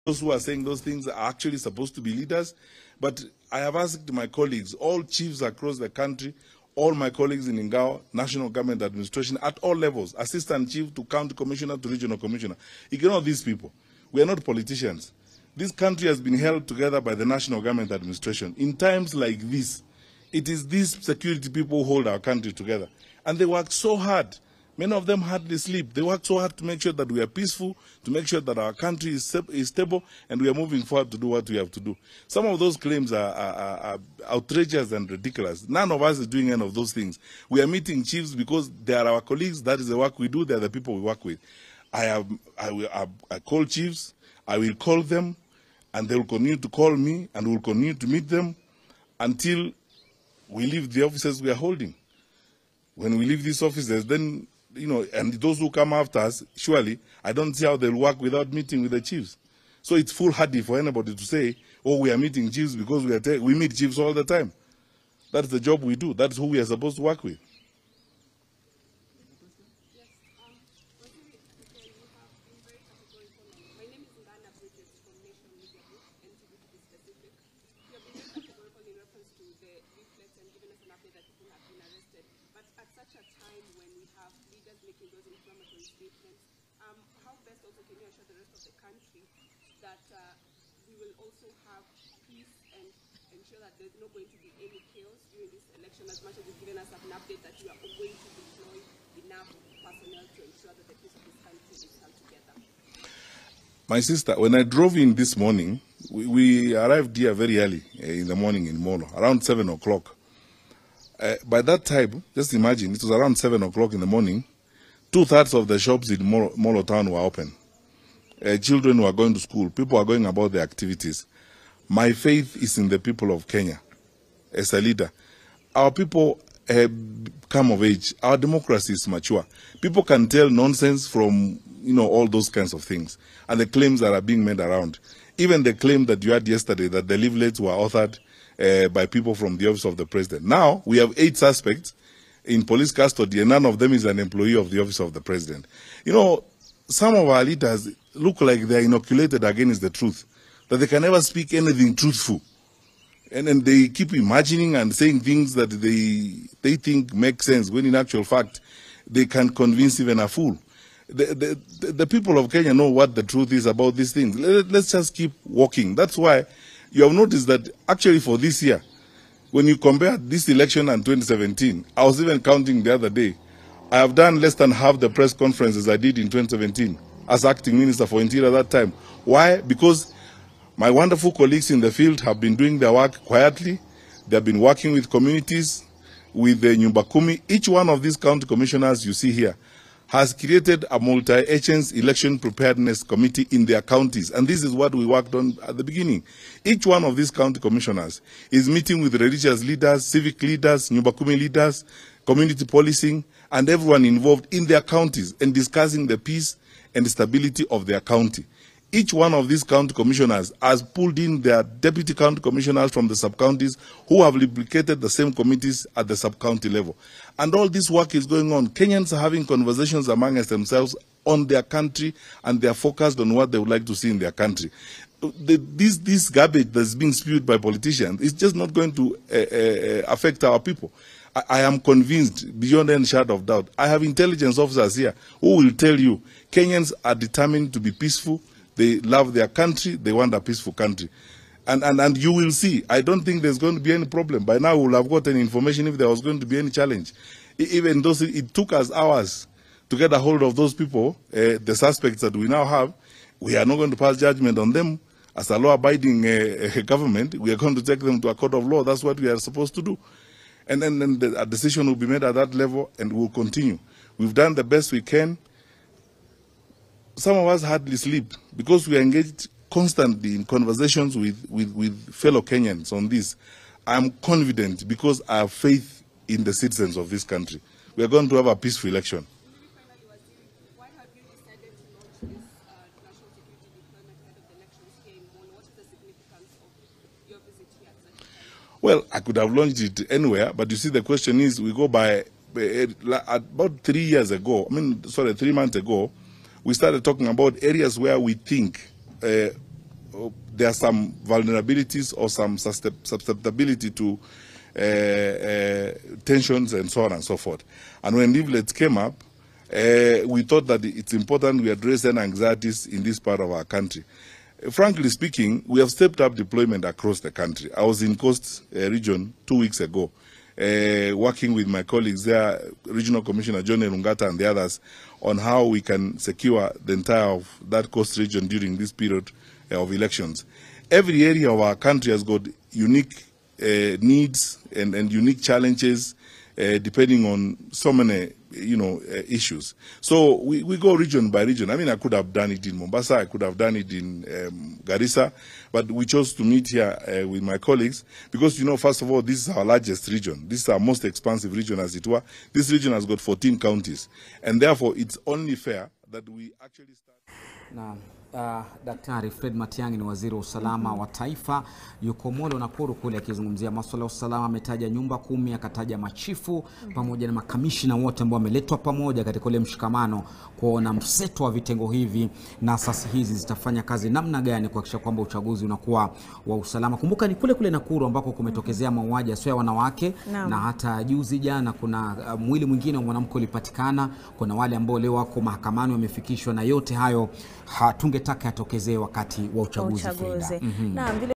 those who are saying those things are actually supposed to be leaders. But I have asked my colleagues, all chiefs across the country, all my colleagues in Ingao, National Government Administration, at all levels, assistant chief to county commissioner to regional commissioner. Ignore these people. We are not politicians. This country has been held together by the National Government Administration. In times like this, it is these security people who hold our country together. And they work so hard. Many of them hardly sleep. They work so hard to make sure that we are peaceful, to make sure that our country is stable, and we are moving forward to do what we have to do. Some of those claims are outrageous and ridiculous. None of us is doing any of those things. We are meeting chiefs because they are our colleagues. That is the work we do. They are the people we work with. I call chiefs. I will call them, and they will continue to call me, and we will continue to meet them until we leave the offices we are holding. When we leave these offices, then, you know, and those who come after us, surely, I don't see how they'll work without meeting with the chiefs. So it's foolhardy for anybody to say, oh, we are meeting chiefs because we meet chiefs all the time. That's the job we do. That's who we are supposed to work with. How best also can you assure the rest of the country that we will also have peace and ensure that there's not going to be any chaos during this election, as much as you've given us an update that you are going to deploy enough personnel to ensure that the peace of this country is held together? My sister, when I drove in this morning, we arrived here very early in the morning in Molo, around 7 o'clock. By that time, just imagine, it was around 7 o'clock in the morning. 2/3 of the shops in Molo town were open. Children were going to school. People are going about their activities. My faith is in the people of Kenya. As a leader, our people have come of age. Our democracy is mature. People can tell nonsense from, you know, all those kinds of things. And the claims that are being made around. Even the claim that you had yesterday that the leaflets were authored by people from the office of the president. Now, we have 8 suspects in police custody, and none of them is an employee of the office of the president. You know, some of our leaders look like they are inoculated against the truth, that they can never speak anything truthful. And then they keep imagining and saying things that they think make sense, when in actual fact, they can convince even a fool. The people of Kenya know what the truth is about these things. Let's just keep walking. That's why you have noticed that actually for this year, when you compare this election and 2017, I was even counting the other day, I have done less than half the press conferences I did in 2017 as acting Minister for Interior at that time. Why? Because my wonderful colleagues in the field have been doing their work quietly. They have been working with communities, with the Nyumba Kumi. Each one of these county commissioners you see here has created a multi-agency election preparedness committee in their counties. And this is what we worked on at the beginning. Each one of these county commissioners is meeting with religious leaders, civic leaders, Nyumba Kumi leaders, community policing, and everyone involved in their counties and discussing the peace and stability of their county. Each one of these county commissioners has pulled in their deputy county commissioners from the sub-counties who have replicated the same committees at the sub-county level. And all this work is going on. Kenyans are having conversations amongst themselves on their country, and they are focused on what they would like to see in their country. This garbage that's being spewed by politicians is just not going to affect our people. I am convinced, beyond any shadow of doubt. I have intelligence officers here who will tell you Kenyans are determined to be peaceful. They love their country. They want a peaceful country. And you will see, I don't think there's going to be any problem. By now, we'll have gotten information if there was going to be any challenge. Even though it took us hours to get a hold of those people, the suspects that we now have, we are not going to pass judgment on them. As a law-abiding government, we are going to take them to a court of law. That's what we are supposed to do. And then a decision will be made at that level, and we'll continue. We've done the best we can. Some of us hardly sleep because we are engaged constantly in conversations with fellow Kenyans on this. I'm confident because I have faith in the citizens of this country. We are going to have a peaceful election. Finally, Waziri, why have you decided to launch this national security deployment ahead of the elections here in Molo? What is the significance of your visit here at such a time? Well, I could have launched it anywhere, but you see, the question is, we go by about 3 years ago, 3 months ago, we started talking about areas where we think there are some vulnerabilities or some susceptibility to tensions and so on and so forth. And when leaflets came up, we thought that it's important we address any anxieties in this part of our country. Frankly speaking, we have stepped up deployment across the country. I was in Coast region 2 weeks ago, working with my colleagues there, Regional Commissioner John Erungata and the others, on how we can secure the entire of that coast region during this period of elections. Every area of our country has got unique needs and unique challenges depending on so many, issues. So we go region by region. I mean, I could have done it in Mombasa, I could have done it in Garissa, but we chose to meet here with my colleagues because, first of all, this is our largest region. This is our most expansive region, as it were. This region has got 14 counties, and therefore it's only fair that we actually start. Naam. Daktari Fred Matiang'i ni waziri wa usalama wa taifa, yuko Molo Nakuru kule akizungumzia masuala ya usalama. Ametaja nyumba 10, akataja machifu pamoja na makamishina wote ambao wameletwa pamoja katika ule mshikamano kuona mseto wa vitengo hivi na asasi hizi zitafanya kazi namna gani kuhakikisha kwamba uchaguzi unakuwa wa usalama. Kumbuka ni kule Nakuru ambako kumetokezea mauaji ya wanawake na hata juzi jana kuna mwili mwingine wa mwanamke ulipatikana. Kuna wale ambao leo wako mahakamani wamefikishwa, na yote hayo hatungetaka yatokezee wakati wa uchaguzi.